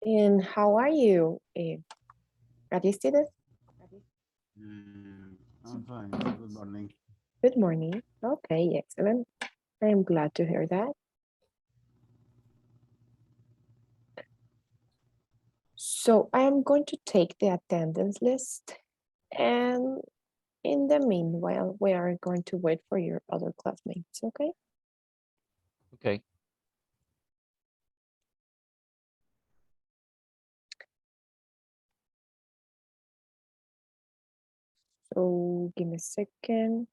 And how are you, Aristides? I'm fine. Good morning. Good morning. Okay, excellent. I am glad to hear that. So I am going to take the attendance list, and in the meanwhile, we are going to wait for your other classmates, okay? Okay. So give me a second.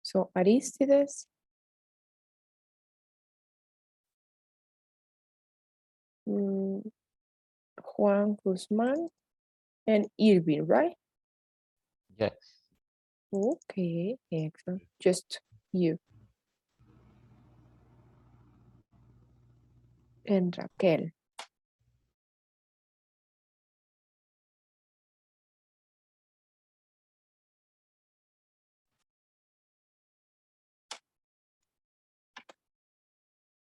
So Aristides, Juan Guzman, and Irving, right? Yes. Okay, excellent. Just you and Raquel.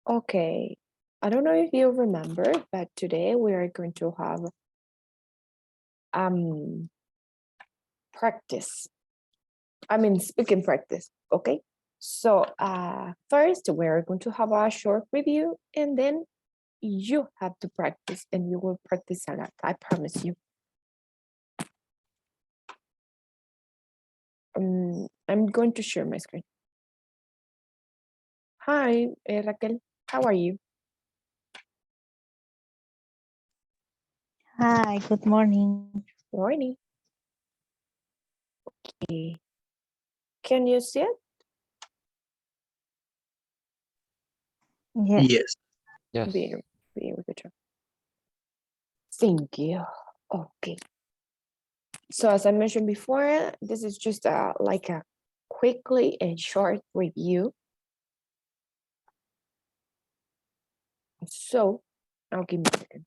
Okay, I don't know if you remember, but today we are going to have practice. Speaking practice, okay? So first we're going to have a short review, and then you have to practice, and you will practice a lot, I promise you. I'm going to share my screen. Hi, Raquel, how are you? Hi, good morning. Morning. Okay. Can you see it? Yes. Yes. Yes. Very good job. Thank you. Okay. So as I mentioned before, this is just like a quickly and short review. So I'll give me a second.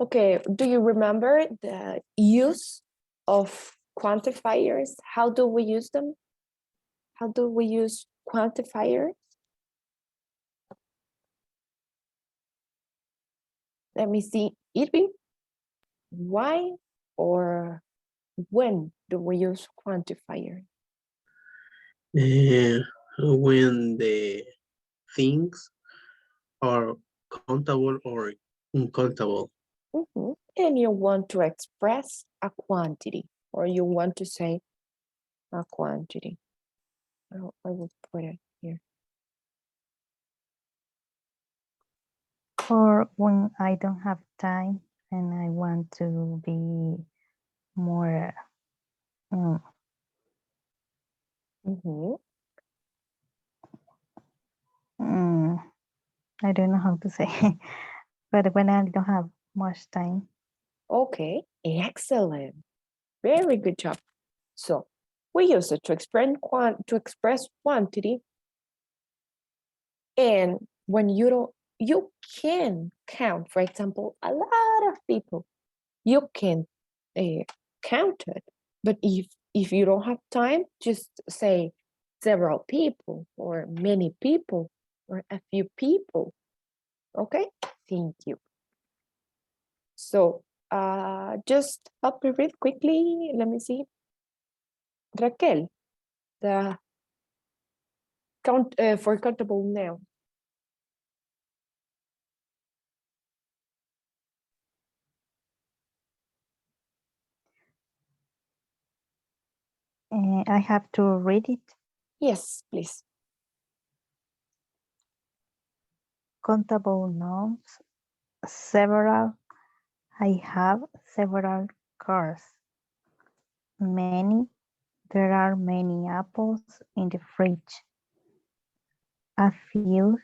Okay, do you remember the use of quantifiers? How do we use them? How do we use quantifiers? Let me see. Irving, why or when do we use quantifier? When the things are countable or uncountable. And you want to express a quantity, or you want to say a quantity. I will put it here. Or when I don't have time and I want to be more, I don't know how to say, but when I don't have much time. Okay, excellent. Very good job. So we use it to express quantity. And when you can count, for example, a lot of people, you can count it. But if you don't have time, just say several people or many people or a few people. Okay, thank you. So just help me read quickly. Let me see. Raquel, the count for countable noun. I have to read it. Yes, please. Countable nouns, several. I have several cars. Many. There are many apples in the fridge. A few.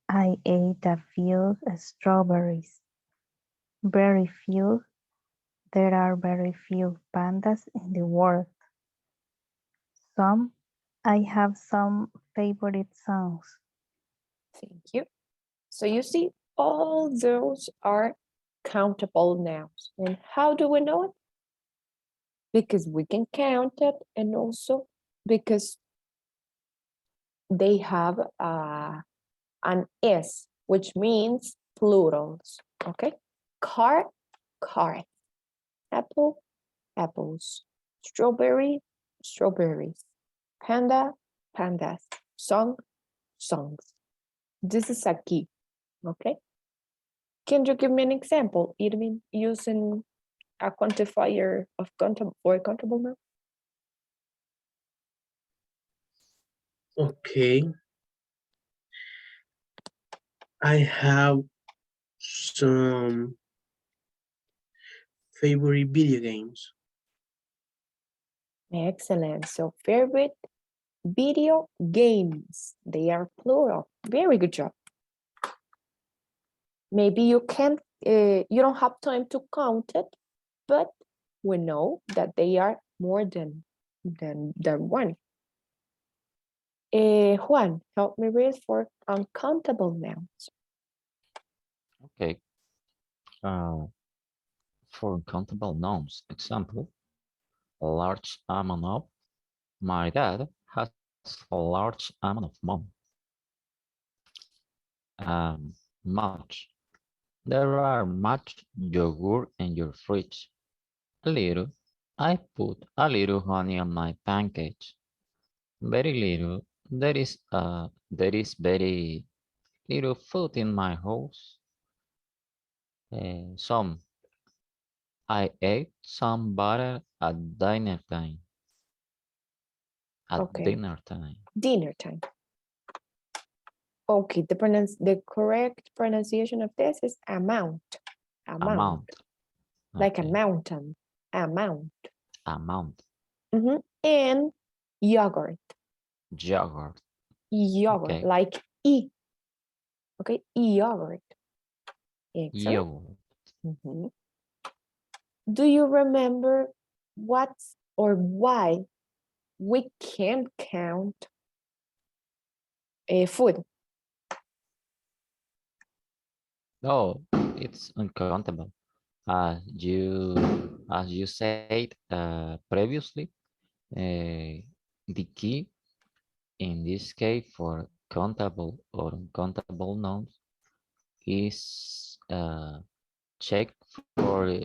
I ate a few strawberries. Very few. There are very few pandas in the world. I have some favorite songs. Thank you. So you see, all those are countable nouns. And how do we know it? Because we can count it, and also because they have an S, which means plurals, okay? Car, cars. Apple, apples. Strawberry, strawberries. Panda, pandas. Song, songs. This is a key, okay? Can you give me an example, Irving, using a quantifier of countable or countable now? Okay. I have some favorite video games. Excellent. So favorite video games. They are plural. Very good job. Maybe you can't, you don't have time to count it, but we know that they are more than one. Juan, help me read for uncountable nouns. Okay. For uncountable nouns, example, a large amount of. My dad has a large amount of money. Much. There are much yogurt in your fridge. A little. I put a little honey on my pancakes. Very little. There is very little food in my house. Some. I ate some butter at dinner time. At Okay. dinner time. Dinner time. Okay, the correct pronunciation of this is amount. Amount. Like a Okay. mountain. Amount. Amount. And yogurt. Yogurt. Yogurt, Okay. like E. Okay, yogurt. Excellent. Yogurt. Do you remember what's or why we can't count food? No, it's uncountable. As you said previously, the key in this case for countable or uncountable nouns is check for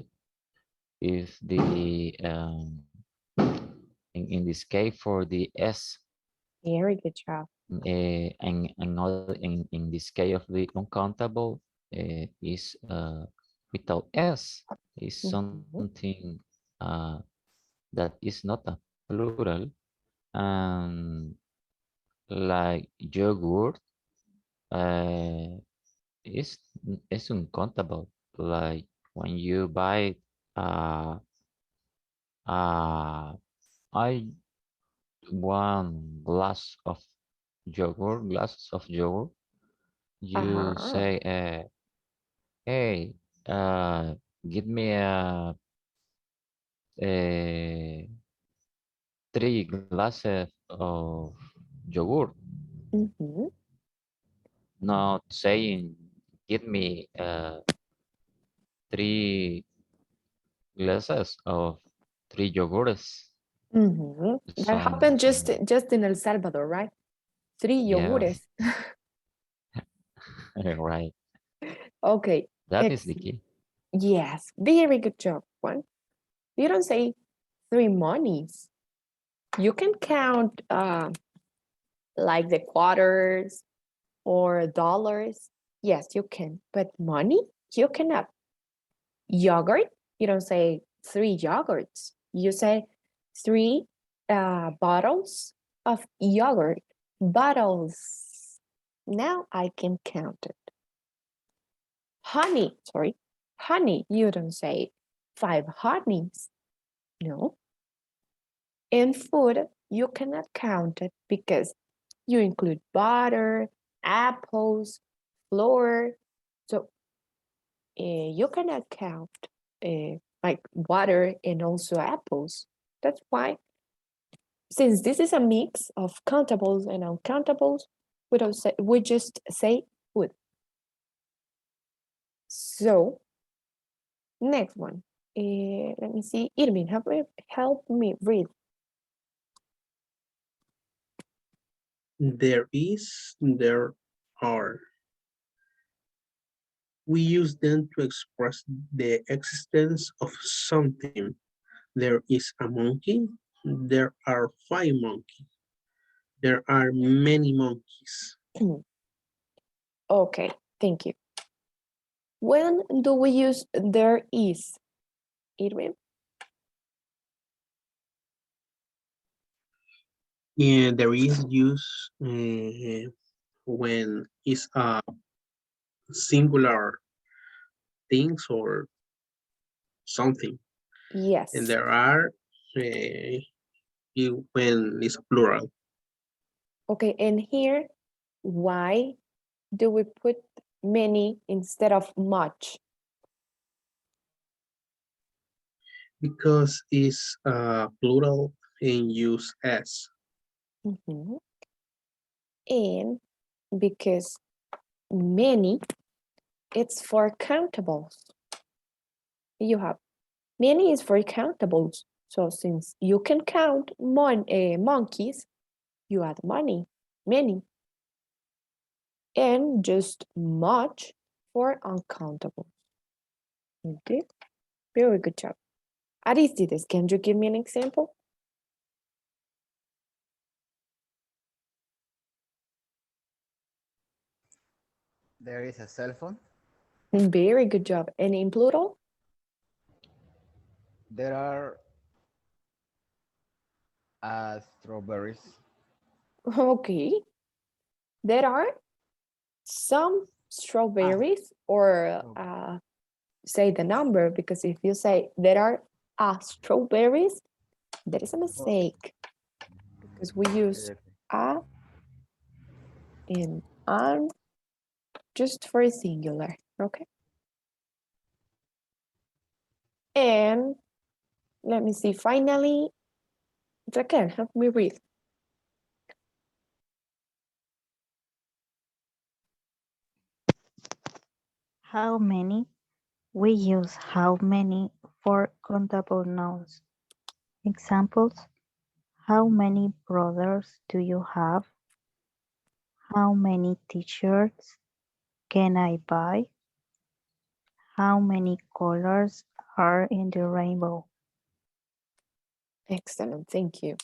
if the in this case for the S Very good job. in this case of the uncountable is without S is something that is not a plural, and like yogurt is is uncountable. Like when you buy uh I one glasses of yogurt, you say hey, give me a 3 glasses of yogurt, not saying give me 3 glasses of 3 yogurts. That happened just Something, in El Salvador, right? 3 yeah, yogures. right. Okay. That is the key. Yes, very good job, Juan. You don't say 3 monies. You can count like the quarters or dollars. Yes, you can. But money, you cannot. Yogurt, you don't say 3 yogurts. You say 3 bottles of yogurt. Bottles. Now I can count it. Honey, sorry. Honey, you don't say 5 honeys. No. In food, you cannot count it because you include butter, apples, flour. So you cannot count like water and also apples. That's why, since this is a mix of countables and uncountables, we just say food. So next one, let me see. Irving, help me read. There is, there are. We use them to express the existence of something. There is a monkey. There are 5 monkeys. There are many monkeys. Okay, thank you. When do we use there is, Irving? And there is use when it's a singular things or something. Yes. And there are when it's plural. Okay, and here, why do we put many instead of much? Because it's plural and use as. Mhm. And because many, it's for countables. You have many is for countables. So since you can count monkeys, you add many. And just much for uncountable. Okay, very good job. Aristides, can you give me an example? There is a cell phone. Very good job. And in plural? There are strawberries. Okay. There are some strawberries, or say the number, because if you say there are strawberries, that is a mistake, because we use a and an just for a singular, okay? And let me see, finally, Raquel, help me read. How many? We use how many for countable nouns. Examples: how many brothers do you have? How many t-shirts can I buy? How many colors are in the rainbow? Excellent, thank you.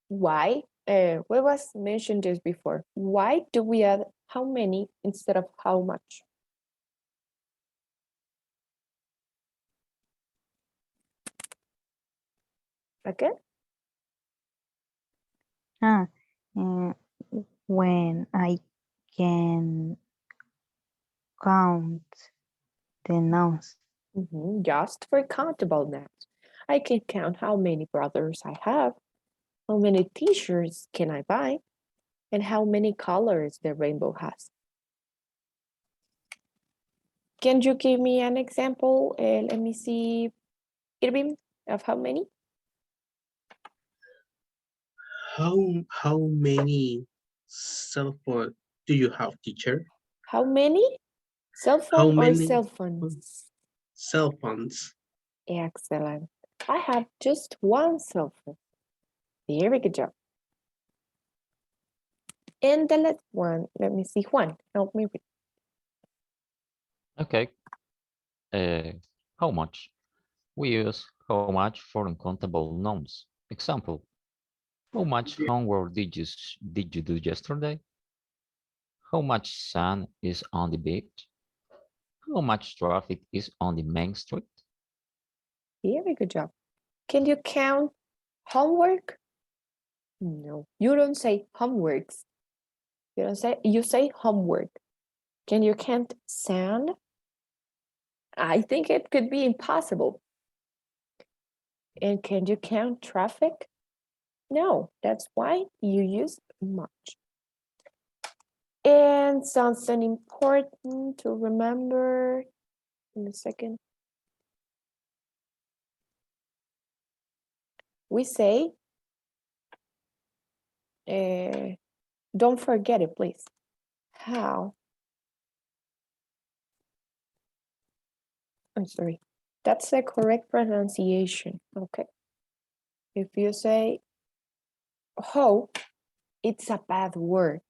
Why? What was mentioned just before? Why do we add how many instead of how much? Raquel? Ah, uh, when I can count the nouns. Just for countable nouns. I can count how many brothers I have, how many t-shirts can I buy, and how many colors the rainbow has. Can you give me an example? Let me see, Irving, of how many? How many cell phone do you have, teacher? How many? Cell How phone or many cell phones? cell phones? Excellent. I have just one cell phone. Very good job. And the last one, let me see, Juan, help me with. Okay. How much? We use how much for uncountable nouns. Example: how much homework did you do yesterday? How much sun is on the beach? How much traffic is on the main street? Very good job. Can you count homework? No, you don't say homeworks. You say homework. Can you count sand? I think it could be impossible. And can you count traffic? No, that's why you use much. And something important to remember in a second. we say, don't forget it, please. How? I'm sorry. That's the correct pronunciation. Okay. If you say how, it's a bad word.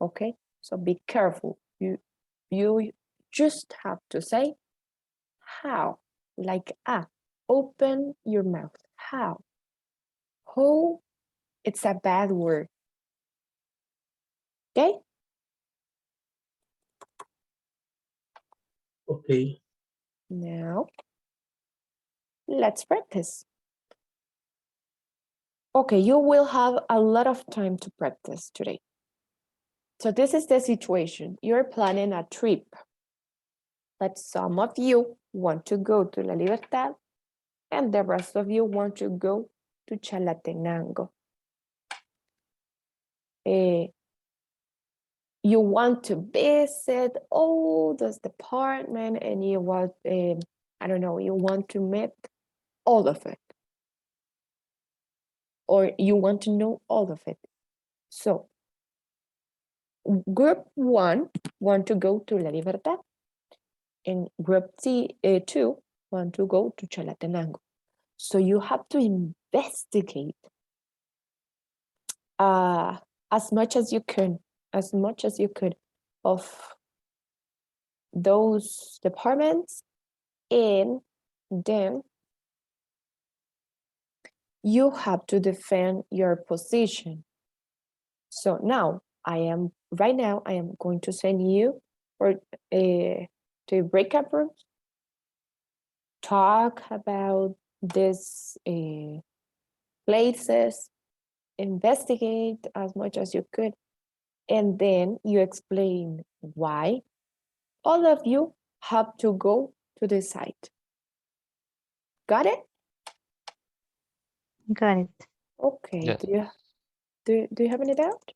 Okay. So be careful. You just have to say how, like open your mouth. How? How? It's a bad word. Okay. Okay. Now, let's practice. Okay, you will have a lot of time to practice today. So this is the situation. You're planning a trip, but some of you want to go to La Libertad and the rest of you want to go to Chalatenango. You want to visit all this department and you want, I don't know, you want to meet all of it. Or you want to know all of it. So group 1 want to go to La Libertad and group two want to go to Chalatenango. So you have to investigate as much as you could of those departments, and then you have to defend your position. So now right now I am going to send you to breakout rooms, talk about these places, investigate as much as you could, and then you explain why all of you have to go to the site. Got it? Got it. Okay. Yes. Do you have any doubt?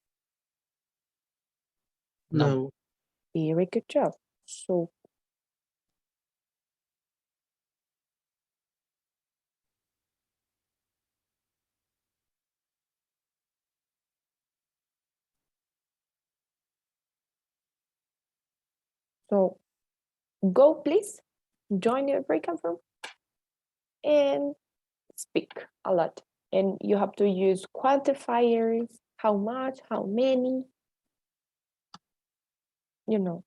No. No. Very good job. So go please, join your breakout room and speak a lot. And you have to use quantifiers, how much, how many, you know.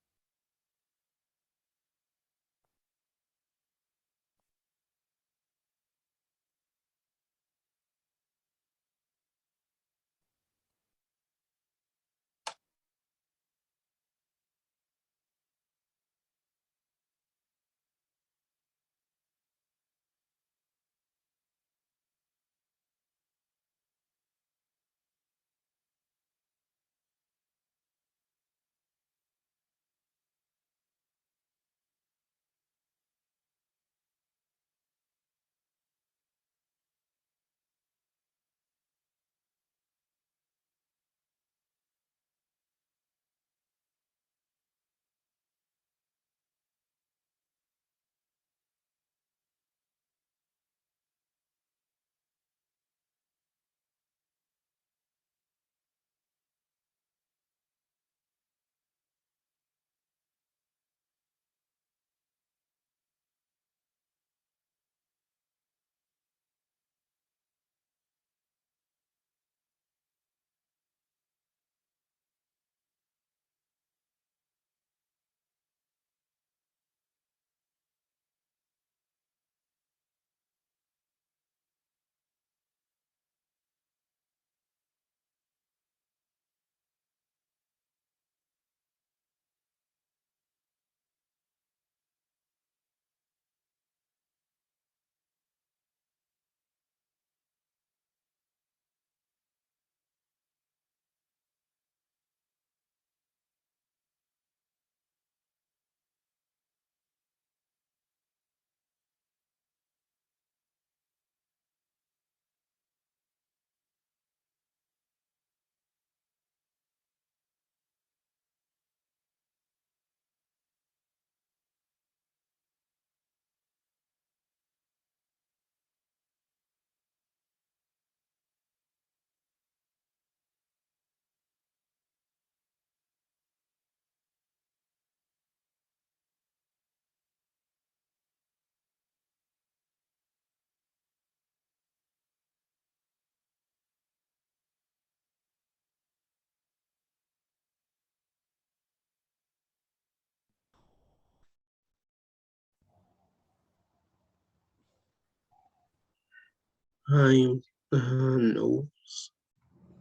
I'm no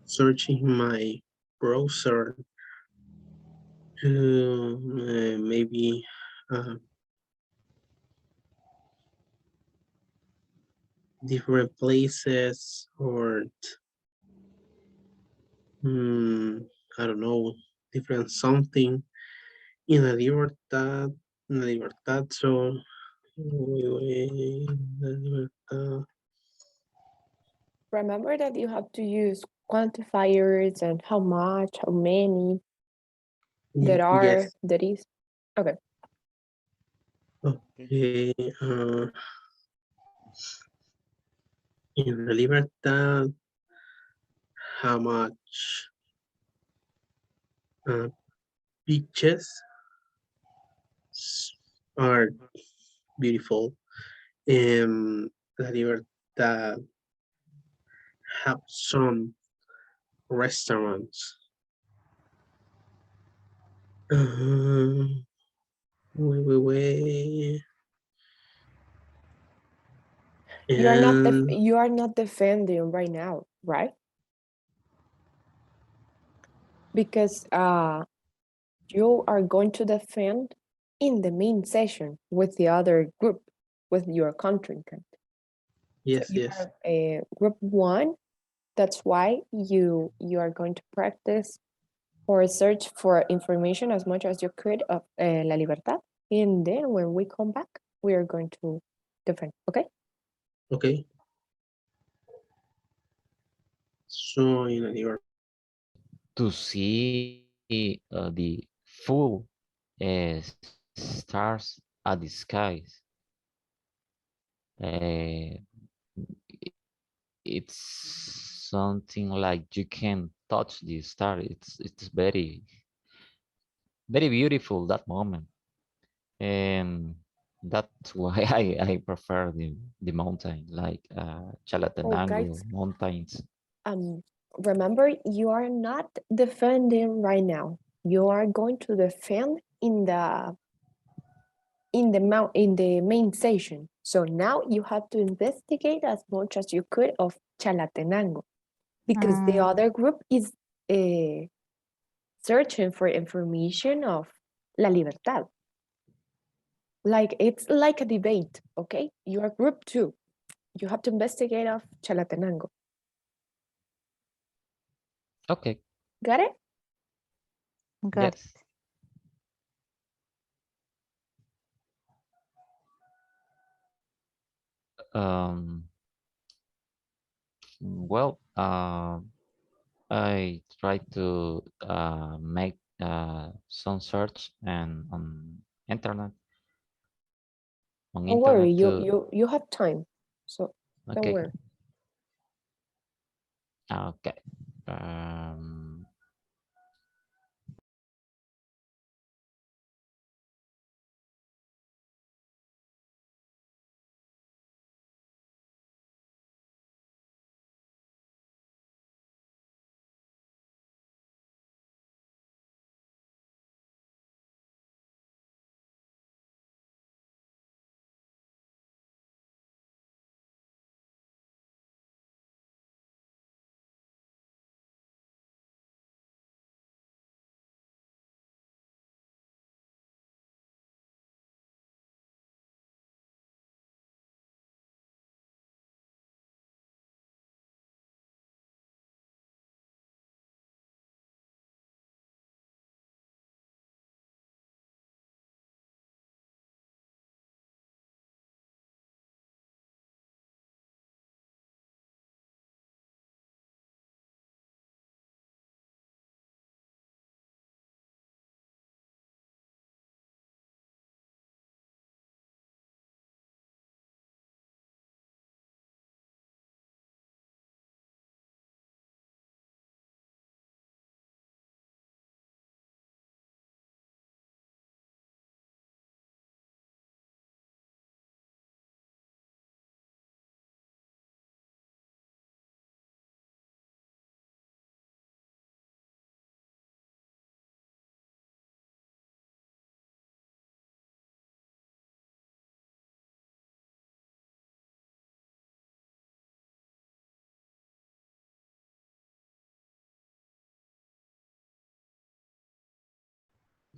searching my browser to maybe uh, different places or I don't know, different something in la libertad, so la libertad. Remember that you have to use quantifiers and how much, how many there are, Yes. there is. Okay. Okay. In la libertad, how much uh, beaches are beautiful. La libertad have some restaurants. Wait. And You are not defending right now, right? Because you are going to defend in the main session with the other group, with your contrincant. So yes, you yes. have a group 1. That's why you are going to practice or search for information as much as you could of La Libertad. And then when we come back, we are going to defend, okay? Okay. So in la libertad. To see the full stars at the skies. Uh, it's something like you can touch the star. It's very beautiful that moment, and that's why I prefer the mountain, like Oh, Chalatenango guys, mountains. remember, you are not defending right now. You are going to defend in the main session. So now you have to investigate as much as you could of Chalatenango, because the other group is searching for information of La Libertad. Like it's like a debate, okay? You are group 2. You have to investigate of Chalatenango. Okay. Got it? Got Yes. Um. Well. I try to make some search and on internet on Don't worry, internet to you have time. So don't okay. worry. Okay. Um,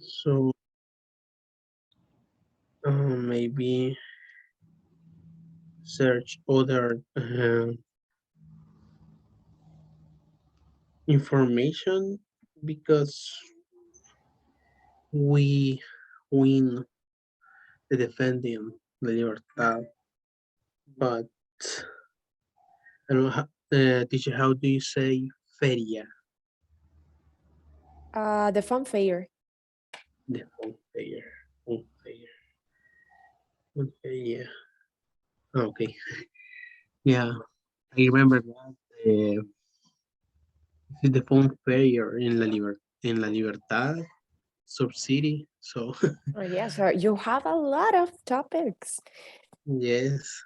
So maybe search other information because we win the defending the libertad. But I don't know how, teacher, how do you say feria? The fun fair. The fun fair. Fun fair. Fun fair. Okay. Yeah, I remember that. This is the fun fair in La Libertad, sub city. So Oh, yeah, so you have a lot of topics. yes,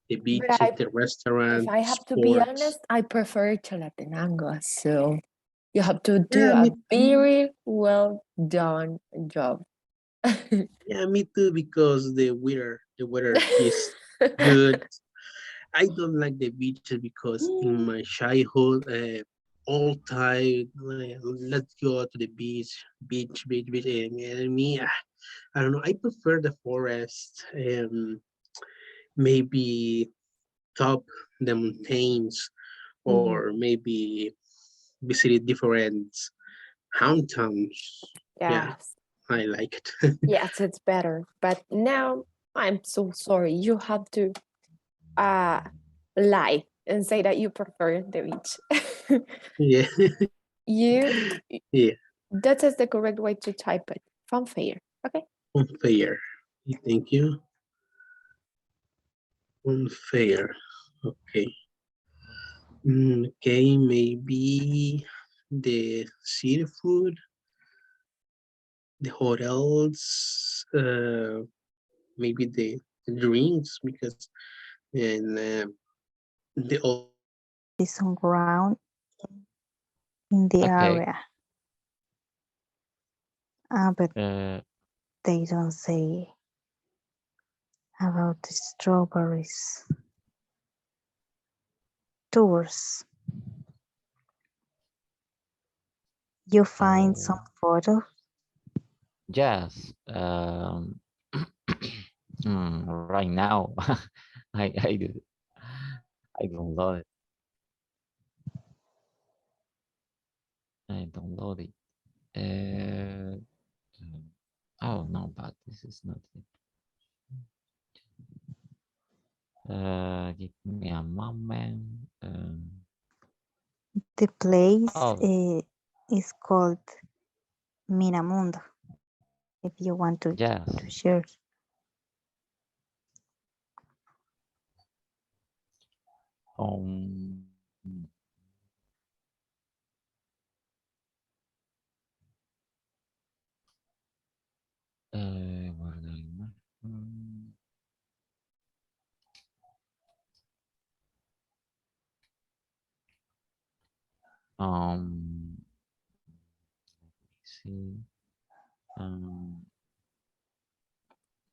the But beaches, the if restaurant, I have to be sports. honest, I prefer Chalatenango. So you have to do Yeah, a me too. very well done job. Yeah, me too. Because the weather is good. I don't like the beaches because in my childhood, all time, let's go to the beach, and me, I don't know. I prefer the forest. Maybe top the mountains, Mhm. or maybe visit different mountains. Yeah, Yes, I like it. yes, it's better. But now I'm so sorry. You have to uh lie and say that you prefer the beach. Yeah, you yeah, that is the correct way to type it. Fanfare. Okay. unfair. Thank you. Unfair. Okay. Okay, maybe the seafood, the hotels, maybe the drinks, because and the Is on ground in the Okay. area. But Uh, they don't say about the strawberries. Tours. You find some oh, photos. yes. Right now, I do. I download it. I download it. Uh, oh no, but this is not it. Give me a moment. The place Oh is called Miramundo. If you want to yes. share. Um. Guarda la imagen. Um. See. Um.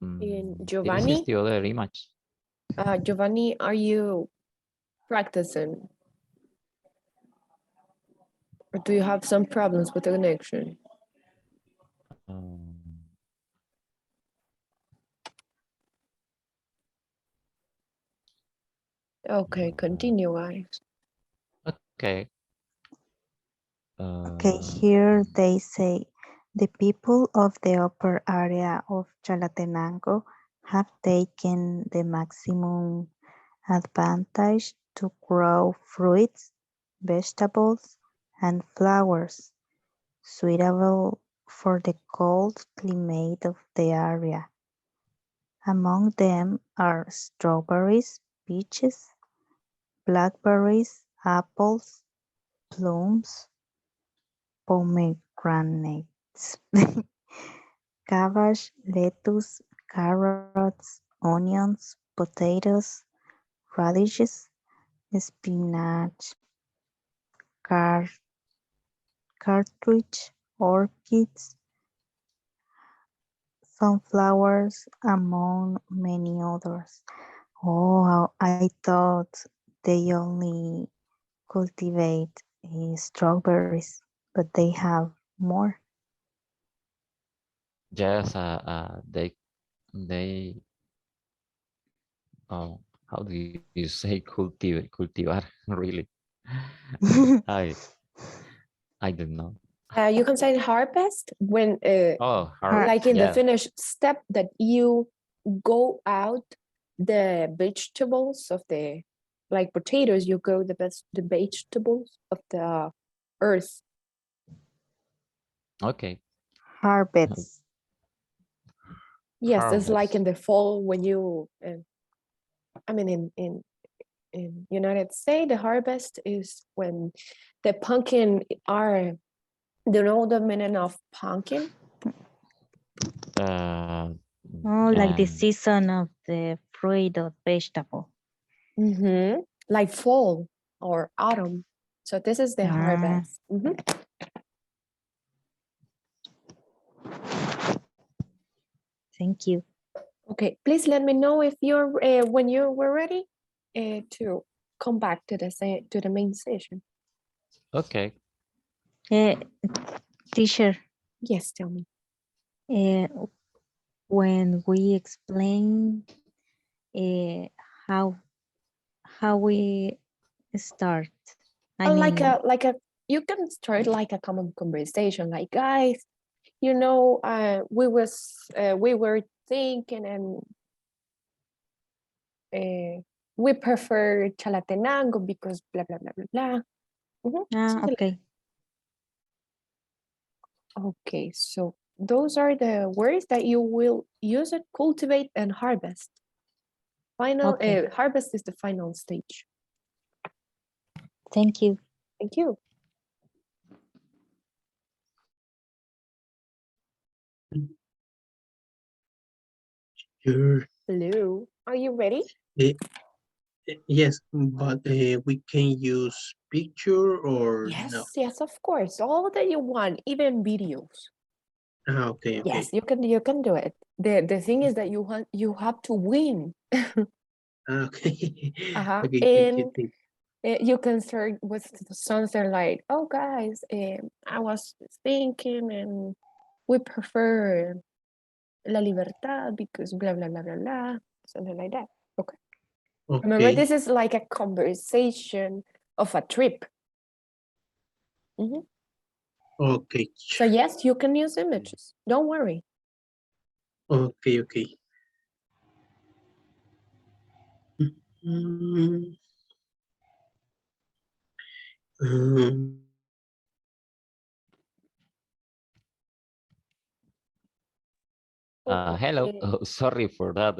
And This is Giovanni, the other image. Giovanni, are you practicing? Or do you have some problems with the connection? Um, Okay, continue, guys. okay. Okay, here Mm, they say the people of the upper area of Chalatenango have taken the maximum advantage to grow fruits, vegetables, and flowers suitable for the cold climate of the area. Among them are strawberries, peaches, blackberries, apples, plums, pomegranates, cabbage, lettuce, carrots, onions, potatoes, radishes, spinach, car- cartridge, orchids, sunflowers, among many others. Oh, I thought they only cultivate strawberries, but they have more. Yes, they, oh, how do you say cultivar, really? I, I don't know. You can say harvest when, Oh, like in the yeah. finished step that you go out the vegetables of the, like potatoes, you go the vegetables of the earth. Okay. Harvest. Yes, it's like in Harvest. the fall when you, I mean, in United States, the harvest is when the pumpkin are, do you know the meaning of pumpkin? Uh, Oh, like the and season of the fruit or vegetable. Like fall or autumn. So this is the Ah. harvest. Thank you. Okay, please let me know if you're when you were ready to come back to the main session. okay. Teacher, Yes, tell me. when we explain how we start, I Like mean, a you can start like a common conversation, like guys, you know, we were thinking and we prefer Chalatenango because blah blah blah blah blah. Something like okay. okay, so those are the words that you will use it, cultivate and harvest. Final Okay. harvest is the final stage. Thank you. Thank you. Sure. Hello. Are you ready? Yes, but we can use picture or no? Yes, of course. All that you want, even videos. Okay, okay. Yes, you can do it. The thing is that you have to win. Okay. Uh-huh. Okay, And thank you can start with something like, oh guys, I was thinking and we prefer la libertad because blah blah blah blah blah, something like that. Okay. Remember, okay. this is like a conversation of a trip. Okay. So yes, you can use images. Don't worry. Okay, okay. Mm, um, Hello. Okay. Oh, sorry for that.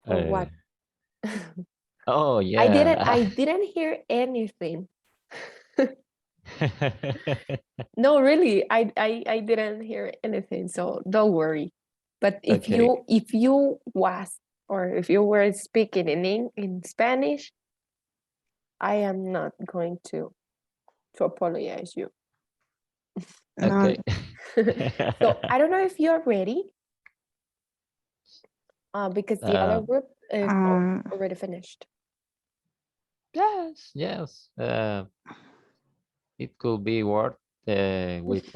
For what? Oh I didn't yeah. I didn't hear anything. No, really, I didn't hear anything, so don't worry. But Okay. if you was or if you were speaking in Spanish, I am not going to apologize you. No, Okay. So I don't know if you're ready, because the other Um, group is um, already finished. yes, yes. It could be worth with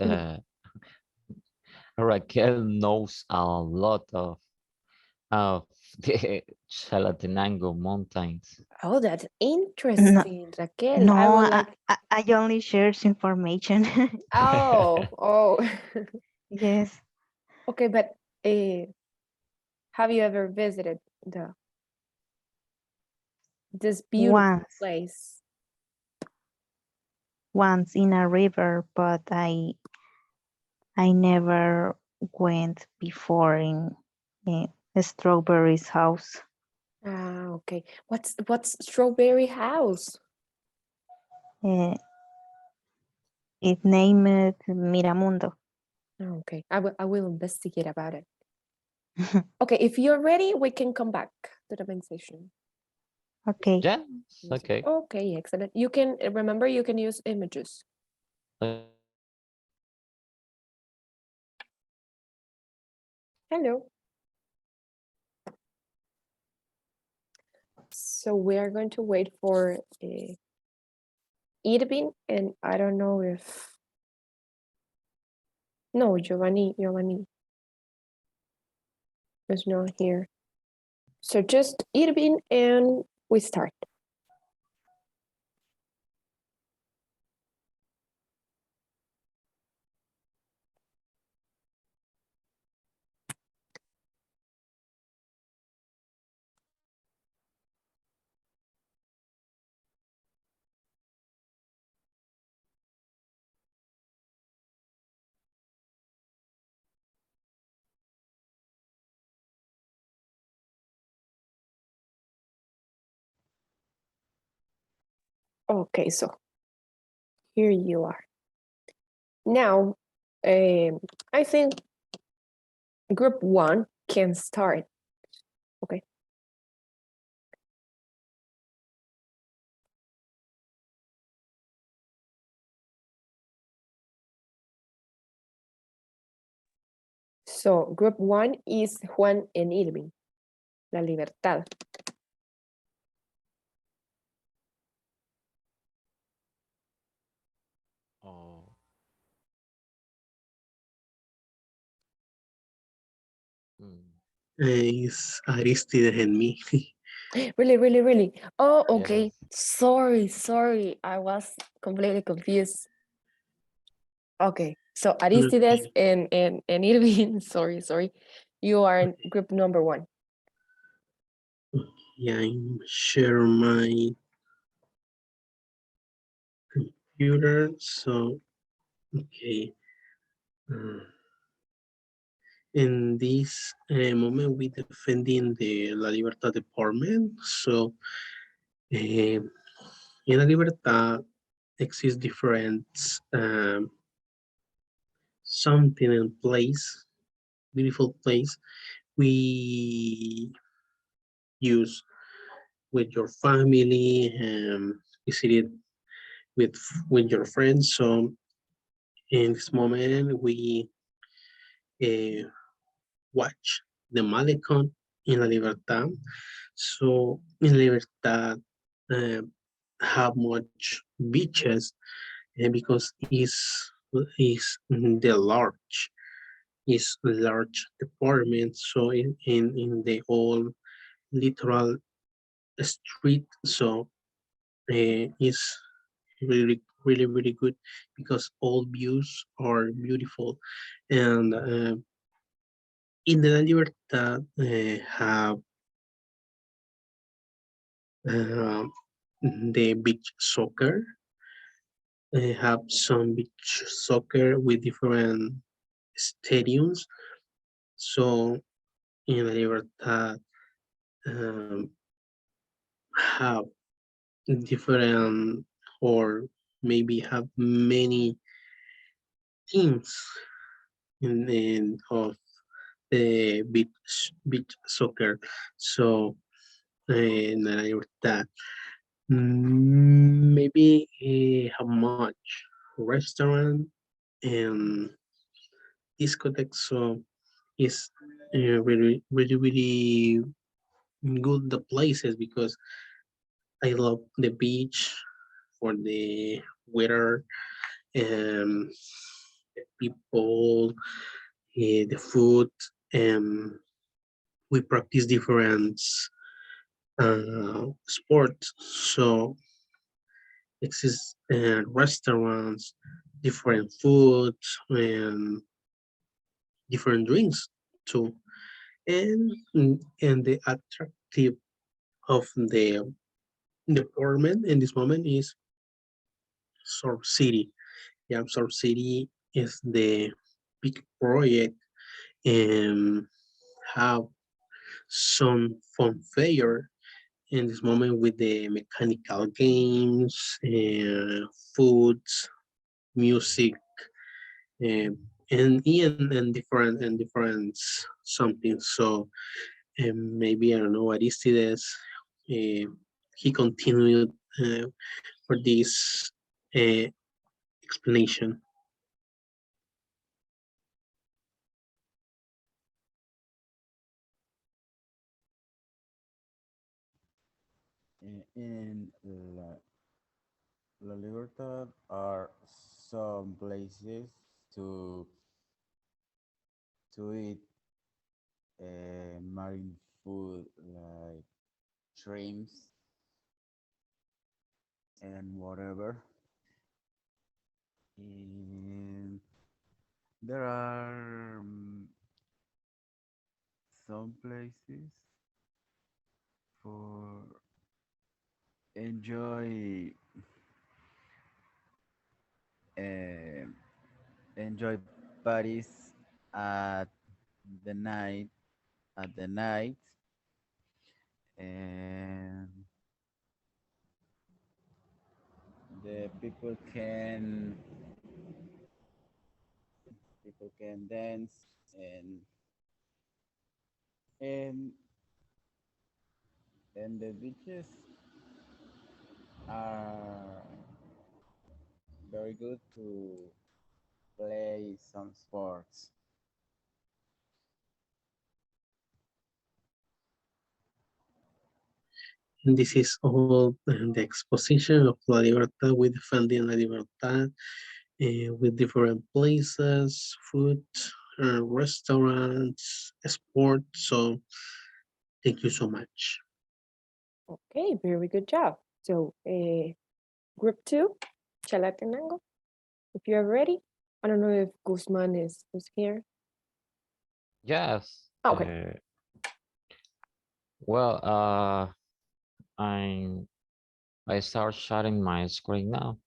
Raquel knows a lot of the Chalatenango mountains. Oh, that's no, interesting, Raquel. I no, would like. I only shares information. Oh. Yes, Okay, but have you ever visited this beautiful once, place? once in a river, but I never went before in Strawberry's house. Ah, okay. What's Strawberry House? Uh, it named Miramundo. Oh, okay, I will investigate about it. Okay, if you're ready, we can come back to the main session. Okay. Yes, okay. Okay, excellent. You can remember you can use images. Hello. So we are going to wait for Irving, and I don't know if No, Giovanni is not here. So just Irving and we start. Okay, so here you are. Now, I think group 1 can start. Okay. So group 1 is Juan and Irving. La libertad. Oh. Mm. It's Aristides and me. Really? Oh, okay. Yes. Sorry. I was completely confused. Okay. So Aristides and Irving, sorry. You are in group number 1. Yeah, I'm share my computer. So, okay. Uh, in this moment, we defending the La Libertad department. So, in La Libertad exist different something in place, beautiful place. We use with your family and visit it with your friends. So in this moment, we uh, watch the Malecon in La Libertad. So in Libertad, uh, have much beaches because is the large department. So in the old literal street, so is really good because all views are beautiful, and in the La Libertad have uh, the beach soccer. Have some beach soccer with different stadiums. So in La Libertad um, have different or maybe have many teams of the beach soccer. So in La Libertad, maybe how much restaurant and discotheque. So it's really good the places because I love the beach for the weather and the people, the food, and we practice different sports. So exist restaurants, different foods, and different drinks too. And the attractive of the department in this moment is Surf City. Yeah, Surf City is the big project and have some fun fair in this moment with the mechanical games, foods, music, uh, and different something. So maybe I don't know Aristides. Uh, he continued for this uh, explanation. In La Libertad are some places to to eat marine food like shrimps and whatever. And there are some places for enjoy uh, enjoy parties at the night at the night, and the people can dance, and and and the beaches are very good to play some sports. And this is all the exposition of La Libertad with Defending La Libertad with different places, food, restaurants, sport. So thank you so much. Okay, very good job. So group 2, Chalatenango, if you're ready. I don't know if Guzman is here. Yes. Okay. Well, I'm I start sharing my screen now.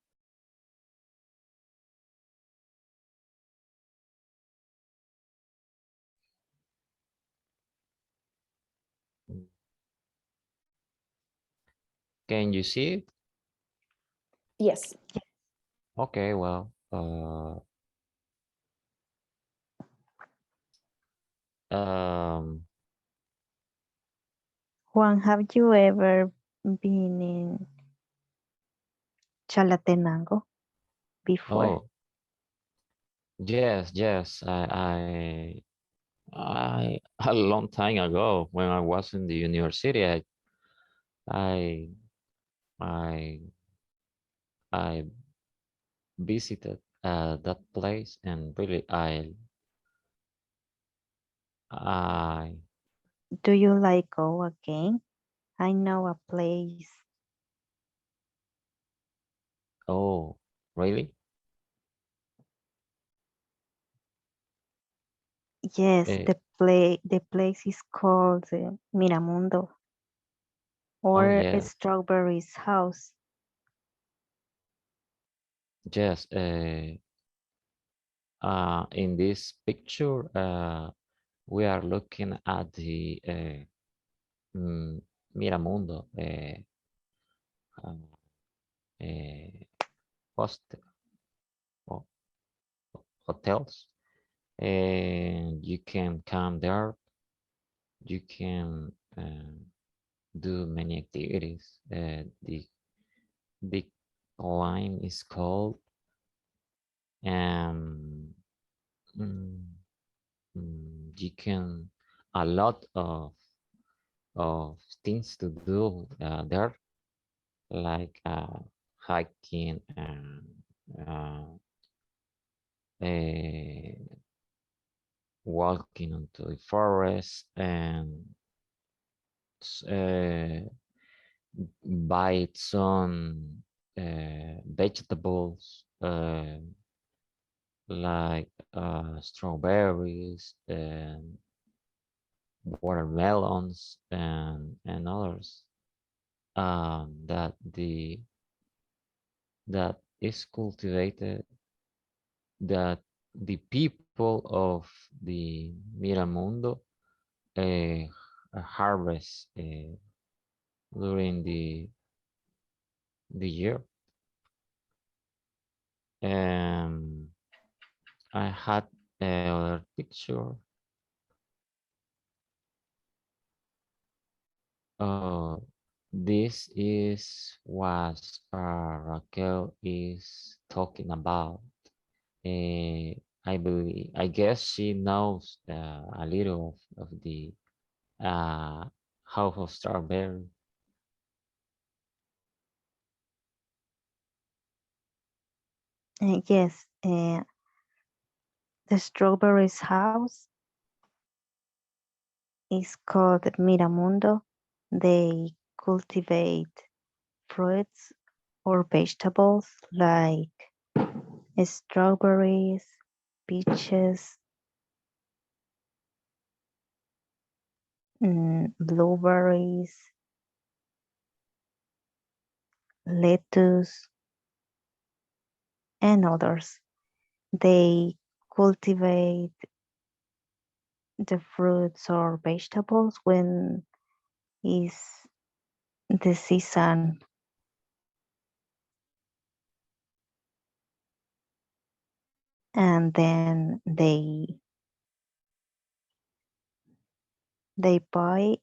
Can you see it? Yes. Okay, well, um, Juan, have you ever been in Chalatenango before? oh, yes, I a long time ago when I was in the university, I, I, I visited that place, and really, I, Do you like go again? I know a place. oh, really? Yes, Eh, the place is called Miramundo oh, or yes, Strawberry's house. yes. In this picture, we are looking at the Miramundo uh, uh, host ho- hotels, and you can come there. You can do many activities. The line is called, and mm, you can a lot of things to do there, like hiking and uh, eh, walking into the forest, and uh, buy some vegetables like strawberries and watermelons and others that is cultivated, that the people of the Miramundo uh, harvest during the year. And I had another picture. Uh, this is what Raquel is talking about. I guess she knows a little of the uh, house of strawberry. Yes, the Strawberry's house. is called Miramundo. They cultivate fruits or vegetables like strawberries, peaches, blueberries, lettuce, and others. They cultivate the fruits or vegetables when is the season, and then they buy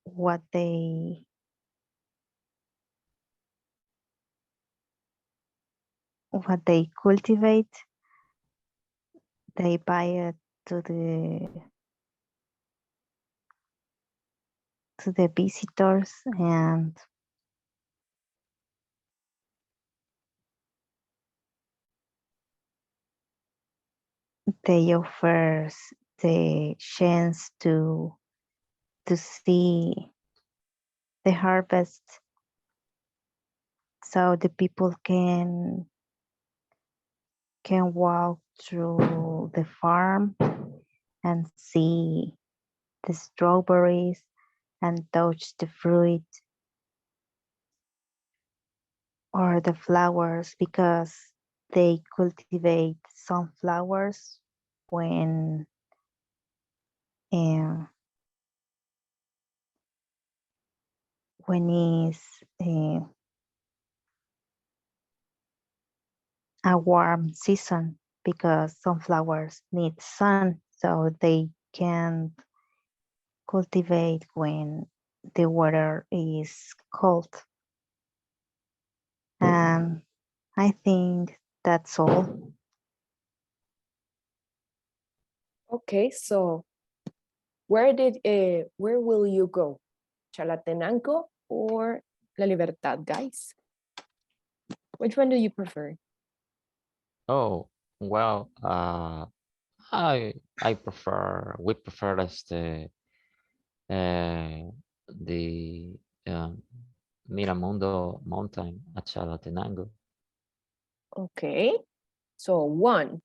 what they cultivate. They buy it to the visitors, and they offers the chance to see the harvest, so the people can walk through the farm and see the strawberries and touch the fruit or the flowers, because they cultivate sunflowers when uh, when is a warm season, because sunflowers need sun, so they can cultivate when the water is cold. And I think that's all. Okay, so where will you go? Chalatenango or La Libertad, guys? Which one do you prefer? Oh, well, we prefer as the um, Miramundo mountain at Chalatenango. Okay, so one.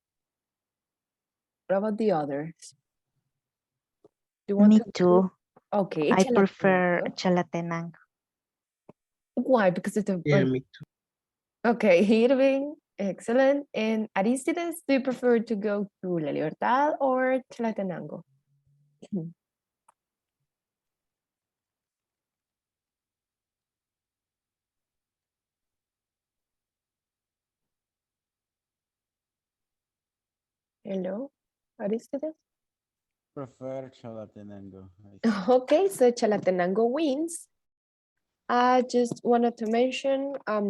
What about the others? Do you want Me to go? too. Okay, I prefer Chalatenango. Chalatenango. Why? Because it's a Yeah, me too. okay, Irving, excellent. And Aristides, do you prefer to go to La Libertad or Chalatenango? Hello, Aristides? Prefer Chalatenango. Okay, so Chalatenango wins. I just wanted to mention, I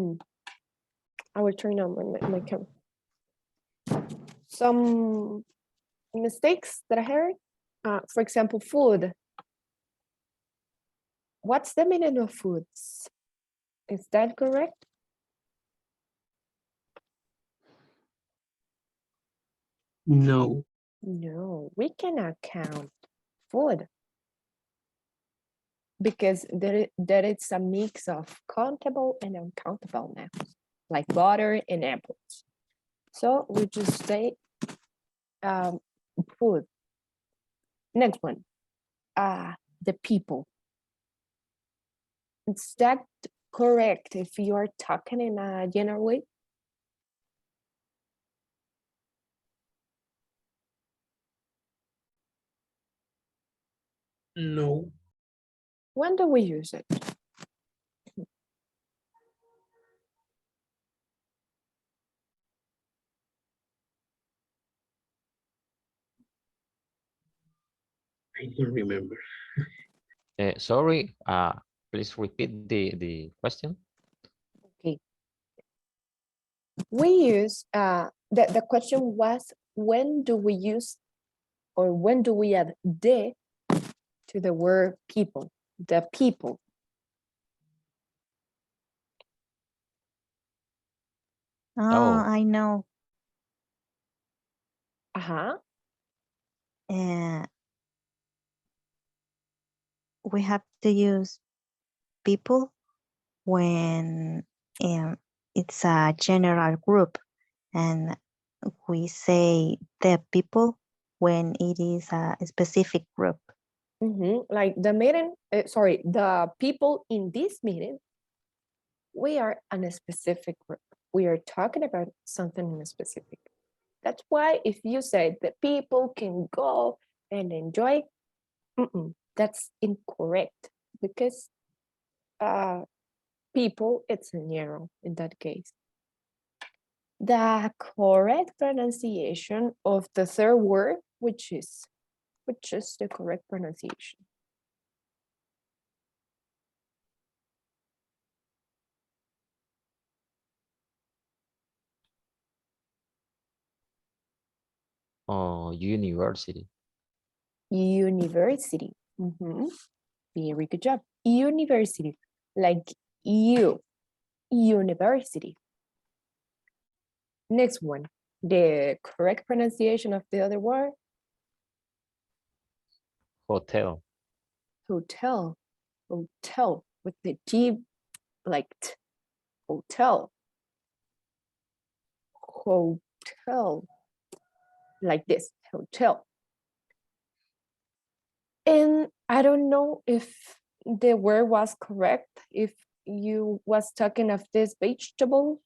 will turn on my camera. Some mistakes that I heard. For example, food. What's the meaning of foods? Is that correct? No. No, we cannot count food because there is a mix of countable and uncountable nouns, like butter and apples. So we just say food. Next one, the people. Is that correct if you are talking in a general way? No. When do we use it? I don't remember. Sorry, please repeat the question. Okay. We use, the question was, when do we use or when do we add de to the word people, the people? Oh. I know. Uh-huh. Uh, we have to use people when it's a general group, and we say the people when it is a specific group. Like the meeting, the people in this meeting, we are in a specific group. We are talking about something in a specific. That's why if you say that people can go and enjoy, that's incorrect, because people, it's a general in that case. The correct pronunciation of the third word, which is the correct pronunciation. Oh, university. University. Very good job. University, like you, university. Next one, the correct pronunciation of the other word. Hotel. Hotel, hotel with the G, like t, hotel. Hotel, like this, hotel. And I don't know if the word was correct, if you was talking of this vegetable,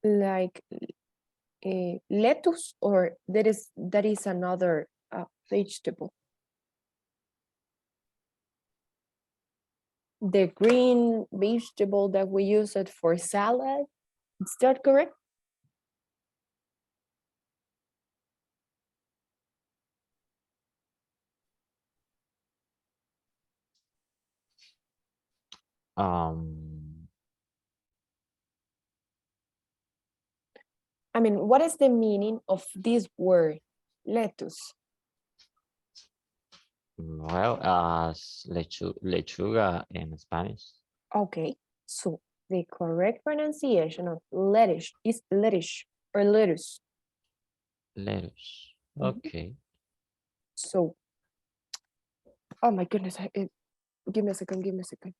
like lettuce, or that is another vegetable. The green vegetable that we use it for salad, is that correct? I mean, what is the meaning of this word, lettuce? Well, as lechuga in Spanish. Okay, so the correct pronunciation of lettuce is lettuce or lettuce. Lettuce. Okay. So, oh my goodness, give me a second, give me a second.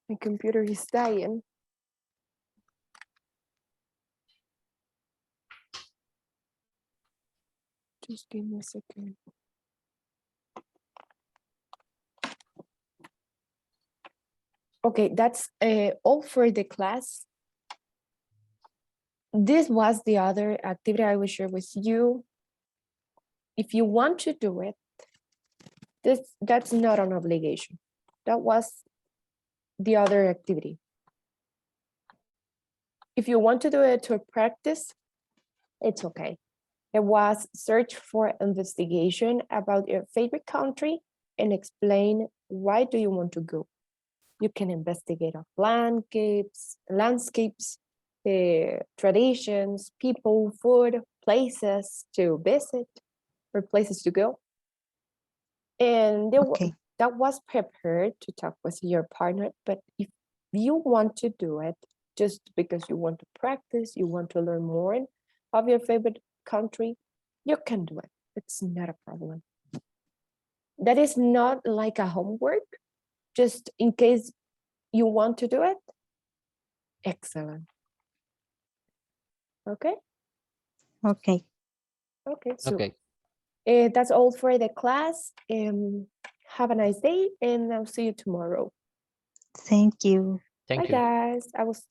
My computer is dying. Just give me a second. Okay, that's all for the class. This was the other activity I will share with you. If you want to do it, that's not an obligation. That was the other activity. If you want to do it to practice, it's okay. It was search for investigation about your favorite country and explain why do you want to go. You can investigate of landscapes, traditions, people, food, places to visit, or places to go. And Okay. that was prepared to talk with your partner, but if you want to do it just because you want to practice, you want to learn more of your favorite country, you can do it. It's not a problem. That is not like a homework, just in case you want to do it. Excellent. Okay. Okay. Okay. So Okay. that's all for the class. Have a nice day, and I'll see you tomorrow. Thank you. Thank Bye, you. guys. I will stop.